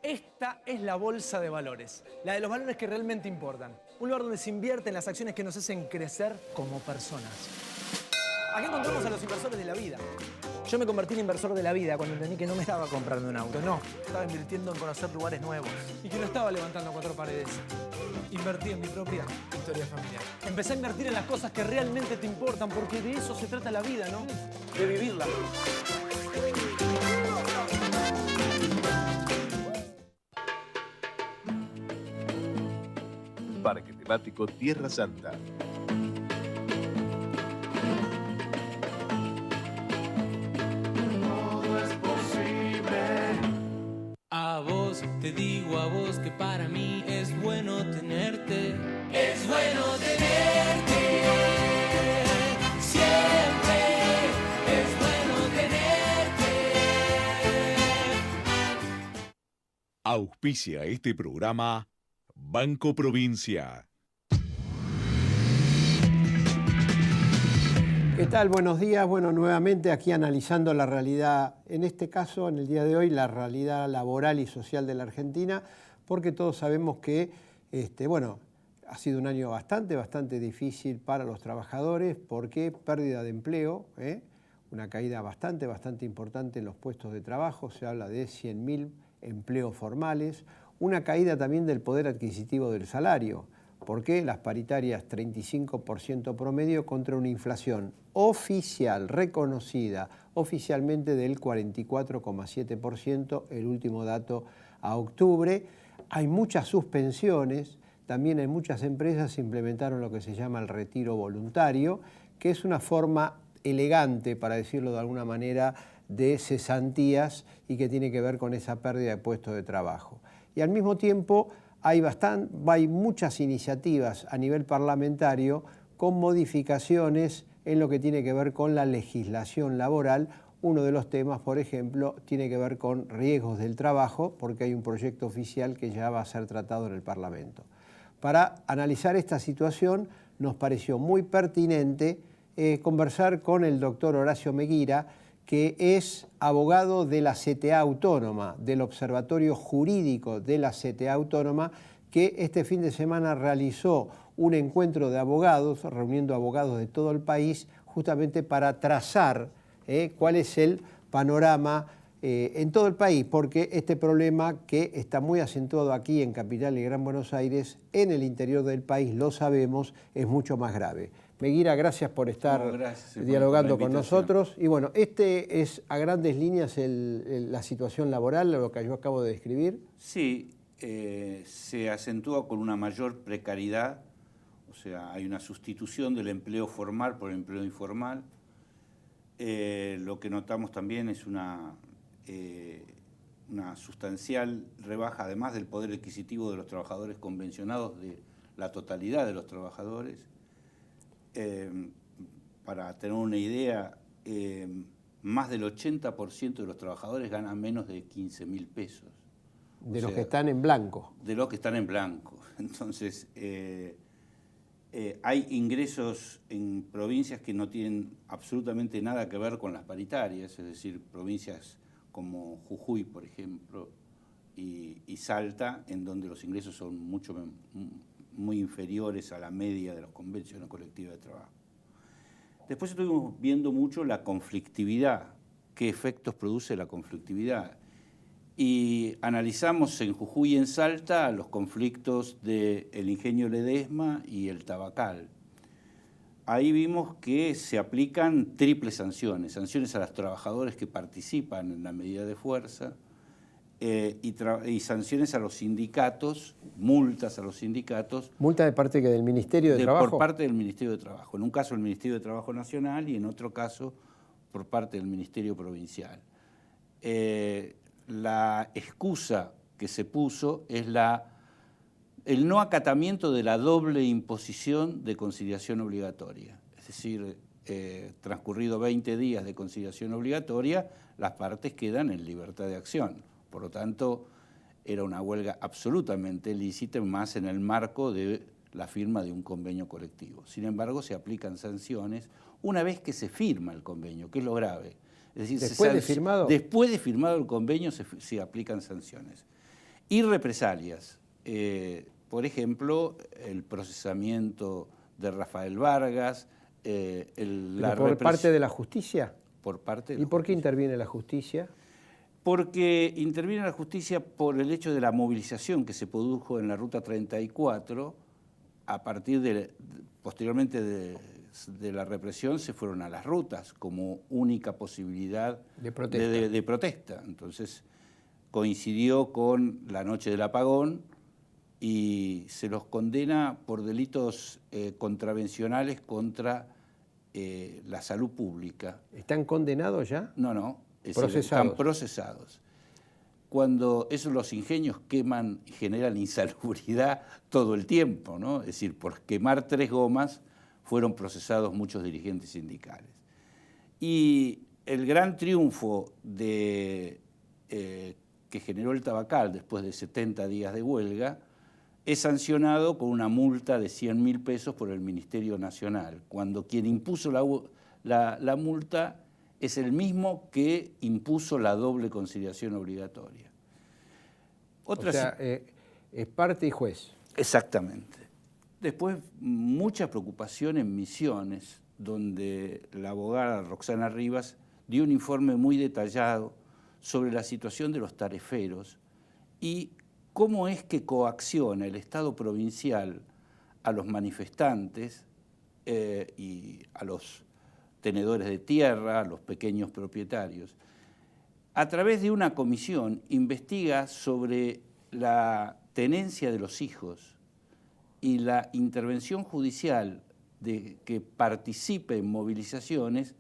Esta es la bolsa de valores, la de los valores que realmente importan. Un lugar donde se invierte en las acciones que nos hacen crecer como personas. Aquí encontramos a los inversores de la vida. Yo me convertí en inversor de la vida cuando entendí que no me estaba comprando un auto, no. Estaba invirtiendo en conocer lugares nuevos y que no estaba levantando 4 paredes. Invertí en mi propia historia familiar. Empecé a invertir en las cosas que realmente te importan, porque de eso se trata la vida, ¿no? De vivirla. Parque temático Tierra Santa. Todo es posible. A vos te digo, a vos que para mí es bueno tenerte. Es bueno tenerte. Siempre es bueno tenerte. Auspicia este programa Banco Provincia. ¿Qué tal? Buenos días. Bueno, nuevamente aquí analizando la realidad, en este caso, en el día de hoy, la realidad laboral y social de la Argentina, porque todos sabemos que, ha sido un año bastante difícil para los trabajadores, porque pérdida de empleo, una caída bastante importante en los puestos de trabajo, se habla de 100.000 empleos formales, una caída también del poder adquisitivo del salario, porque las paritarias 35% promedio contra una inflación oficial, reconocida oficialmente del 44,7%, el último dato a octubre. Hay muchas suspensiones, también en muchas empresas se implementaron lo que se llama el retiro voluntario, que es una forma elegante, para decirlo de alguna manera, de cesantías y que tiene que ver con esa pérdida de puestos de trabajo. Y al mismo tiempo hay muchas iniciativas a nivel parlamentario con modificaciones en lo que tiene que ver con la legislación laboral. Uno de los temas, por ejemplo, tiene que ver con riesgos del trabajo, porque hay un proyecto oficial que ya va a ser tratado en el Parlamento. Para analizar esta situación nos pareció muy pertinente conversar con el doctor Horacio Meguira, que es abogado de la CTA Autónoma, del Observatorio Jurídico de la CTA Autónoma, que este fin de semana realizó un encuentro de abogados, reuniendo abogados de todo el país, justamente para trazar cuál es el panorama en todo el país, porque este problema que está muy acentuado aquí en Capital y Gran Buenos Aires, en el interior del país, lo sabemos, es mucho más grave. Meguira, gracias por estar dialogando con nosotros. Y bueno, este es a grandes líneas la situación laboral, lo que yo acabo de describir. Sí, se acentúa con una mayor precariedad, o sea, hay una sustitución del empleo formal por el empleo informal. Lo que notamos también es una sustancial rebaja, además del poder adquisitivo de los trabajadores convencionados, de la totalidad de los trabajadores. Para tener una idea, más del 80% de los trabajadores ganan menos de 15.000 pesos. De los que están en blanco. De los que están en blanco. Entonces, hay ingresos en provincias que no tienen absolutamente nada que ver con las paritarias, es decir, provincias como Jujuy, por ejemplo, y Salta, en donde los ingresos son muy inferiores a la media de las convenciones colectivas de trabajo. Después estuvimos viendo mucho la conflictividad, qué efectos produce la conflictividad. Y analizamos en Jujuy y en Salta los conflictos del ingenio Ledesma y el Tabacal. Ahí vimos que se aplican triples sanciones, sanciones a los trabajadores que participan en la medida de fuerza, y sanciones a los sindicatos, multas a los sindicatos. ¿Multa de parte del Ministerio de Trabajo? Por parte del Ministerio de Trabajo. En un caso el Ministerio de Trabajo Nacional y en otro caso por parte del Ministerio Provincial. La excusa que se puso es el no acatamiento de la doble imposición de conciliación obligatoria. Es decir, transcurrido 20 días de conciliación obligatoria, las partes quedan en libertad de acción. Por lo tanto, era una huelga absolutamente lícita, más en el marco de la firma de un convenio colectivo. Sin embargo, se aplican sanciones una vez que se firma el convenio, que es lo grave. Es decir, después de firmado el convenio se aplican sanciones. y represalias. Por ejemplo, el procesamiento de Rafael Vargas, ¿Por parte de la justicia? Por parte de ¿Y por qué interviene la justicia? Porque interviene la justicia por el hecho de la movilización que se produjo en la Ruta 34, a partir posteriormente de la represión se fueron a las rutas como única posibilidad de protesta. Entonces coincidió con la noche del apagón y se los condena por delitos contravencionales contra la salud pública. ¿Están condenados ya? No. Procesados. Están procesados. Cuando esos los ingenios queman y generan insalubridad todo el tiempo, ¿no? Es decir, por quemar 3 gomas fueron procesados muchos dirigentes sindicales. Y el gran triunfo que generó el Tabacal después de 70 días de huelga es sancionado con una multa de 100.000 pesos por el Ministerio Nacional, cuando quien impuso la multa es el mismo que impuso la doble conciliación obligatoria. Es parte y juez. Exactamente. Después, mucha preocupación en Misiones, donde la abogada Roxana Rivas dio un informe muy detallado sobre la situación de los tareferos y cómo es que coacciona el Estado provincial a los manifestantes y a los tenedores de tierra, a los pequeños propietarios. A través de una comisión investiga sobre la tenencia de los hijos y la intervención judicial de que participe en movilizaciones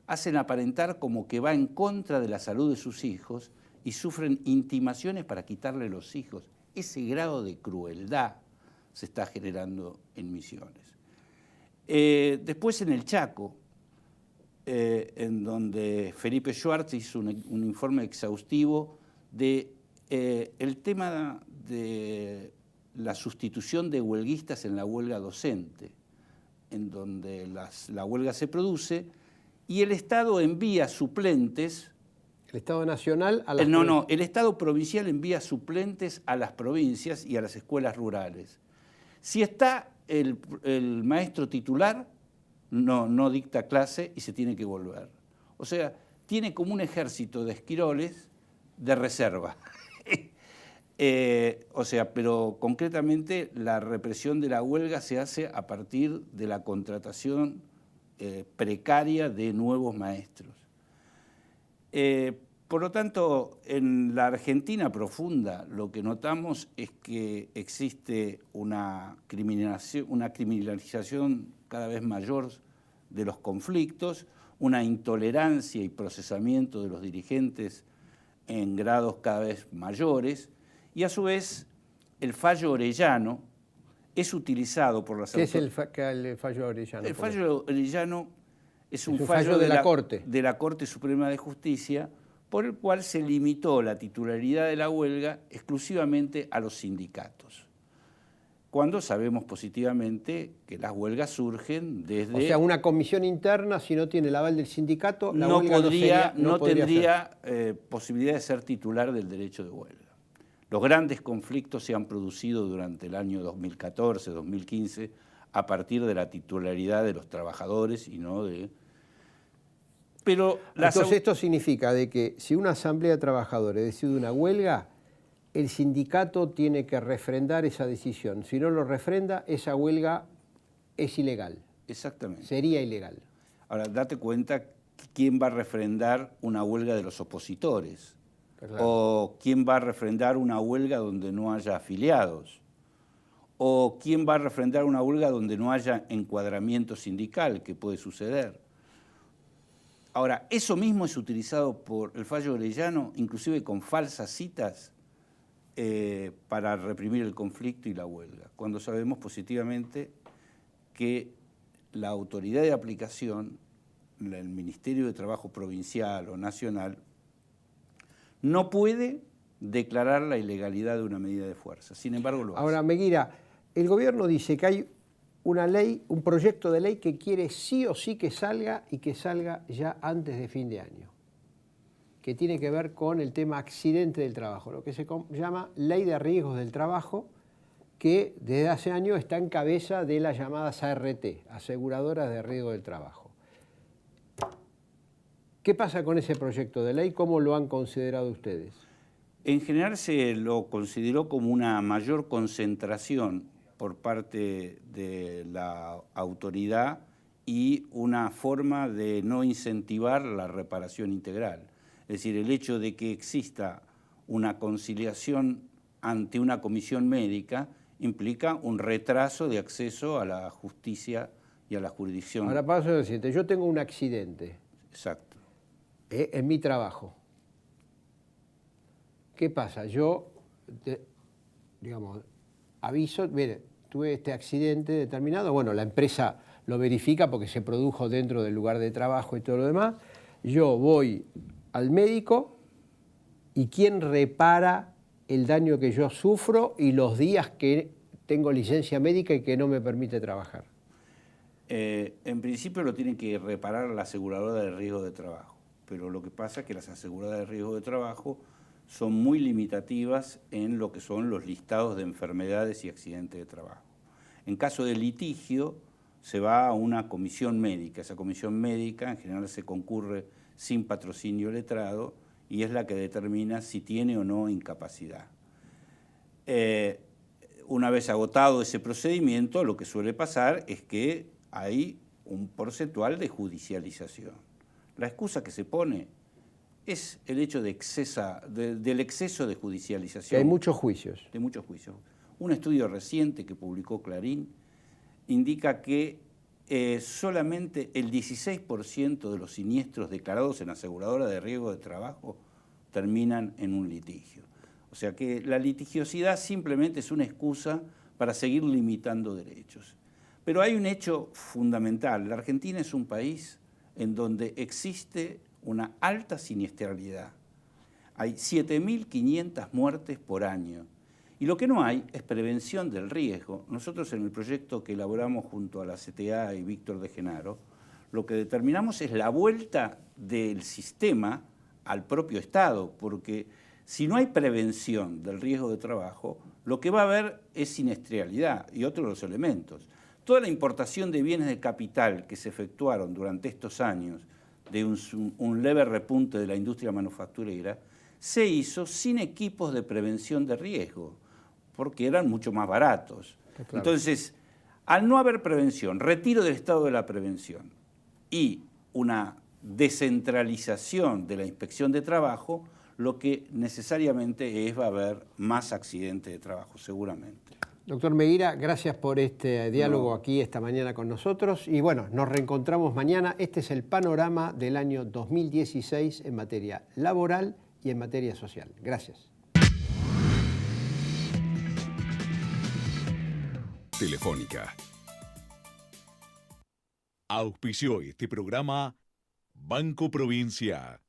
hacen aparentar como que va en contra de la salud de sus hijos y sufren intimaciones para quitarle los hijos. Ese grado de crueldad se está generando en Misiones. Después en el Chaco, en donde Felipe Schwartz hizo un informe exhaustivo de el tema de la sustitución de huelguistas en la huelga docente, en donde la huelga se produce y el Estado envía suplentes. ¿El Estado Nacional a las No, el Estado provincial envía suplentes a las provincias y a las escuelas rurales. Si está el maestro titular, no dicta clase y se tiene que volver. O sea, tiene como un ejército de esquiroles de reserva. Pero concretamente la represión de la huelga se hace a partir de la contratación precaria de nuevos maestros. Por lo tanto, en la Argentina profunda lo que notamos es que existe una criminalización cada vez mayor de los conflictos, una intolerancia y procesamiento de los dirigentes en grados cada vez mayores, y a su vez el fallo Orellano es utilizado por las autoridades. ¿Qué es el fallo Orellano? El fallo Orellano es un fallo de la Corte. De la Corte Suprema de Justicia, por el cual se limitó la titularidad de la huelga exclusivamente a los sindicatos, cuando sabemos positivamente que las huelgas surgen desde... O sea, una comisión interna, si no tiene el aval del sindicato, la no huelga tendría posibilidad de ser titular del derecho de huelga. Los grandes conflictos se han producido durante el año 2014, 2015, a partir de la titularidad de los trabajadores y no de... Pero entonces esto significa de que si una asamblea de trabajadores decide una huelga, el sindicato tiene que refrendar esa decisión. Si no lo refrenda, esa huelga es ilegal. Exactamente. Sería ilegal. Ahora, date cuenta quién va a refrendar una huelga de los opositores. Claro. O quién va a refrendar una huelga donde no haya afiliados. O quién va a refrendar una huelga donde no haya encuadramiento sindical, que puede suceder. Ahora, eso mismo es utilizado por el fallo Orellano, inclusive con falsas citas, para reprimir el conflicto y la huelga, cuando sabemos positivamente que la autoridad de aplicación, el Ministerio de Trabajo provincial o nacional, no puede declarar la ilegalidad de una medida de fuerza. Sin embargo, lo hace. Ahora, Meguira, el gobierno dice que hay una ley, un proyecto de ley que quiere sí o sí que salga y que salga ya antes de fin de año. que tiene que ver con el tema accidente del trabajo, lo que se llama Ley de Riesgos del Trabajo, que desde hace años está en cabeza de las llamadas ART, Aseguradoras de Riesgo del Trabajo. ¿Qué pasa con ese proyecto de ley? ¿Cómo lo han considerado ustedes? En general se lo consideró como una mayor concentración por parte de la autoridad y una forma de no incentivar la reparación integral. Es decir, el hecho de que exista una conciliación ante una comisión médica implica un retraso de acceso a la justicia y a la jurisdicción. Ahora paso al siguiente. Yo tengo un accidente. Exacto. En mi trabajo. ¿Qué pasa? Yo, digamos, aviso, mire, tuve este accidente determinado, bueno, la empresa lo verifica porque se produjo dentro del lugar de trabajo y todo lo demás. Yo voy al médico y ¿quién repara el daño que yo sufro y los días que tengo licencia médica y que no me permite trabajar? En principio lo tiene que reparar la aseguradora de riesgo de trabajo, pero lo que pasa es que las aseguradoras de riesgo de trabajo son muy limitativas en lo que son los listados de enfermedades y accidentes de trabajo. En caso de litigio, se va a una comisión médica. Esa comisión médica en general se concurre sin patrocinio letrado y es la que determina si tiene o no incapacidad. Una vez agotado ese procedimiento, lo que suele pasar es que hay un porcentual de judicialización. La excusa que se pone es el hecho de del exceso de judicialización. Hay muchos juicios. De muchos juicios. Un estudio reciente que publicó Clarín indica que solamente el 16% de los siniestros declarados en aseguradora de riesgo de trabajo terminan en un litigio. O sea que la litigiosidad simplemente es una excusa para seguir limitando derechos. Pero hay un hecho fundamental. La Argentina es un país en donde existe una alta siniestralidad. Hay 7.500 muertes por año. Y lo que no hay es prevención del riesgo. Nosotros en el proyecto que elaboramos junto a la CTA y Víctor de Genaro, lo que determinamos es la vuelta del sistema al propio Estado, porque si no hay prevención del riesgo de trabajo, lo que va a haber es siniestralidad y otros los elementos. Toda la importación de bienes de capital que se efectuaron durante estos años de un leve repunte de la industria manufacturera, se hizo sin equipos de prevención de riesgo, porque eran mucho más baratos. Claro. Entonces, al no haber prevención, retiro del Estado de la prevención y una descentralización de la inspección de trabajo, lo que necesariamente va a haber más accidentes de trabajo, seguramente. Doctor Meguira, gracias por este diálogo aquí esta mañana con nosotros. Y bueno, nos reencontramos mañana. Este es el panorama del año 2016 en materia laboral y en materia social. Gracias. Telefónica. Auspició este programa Banco Provincia.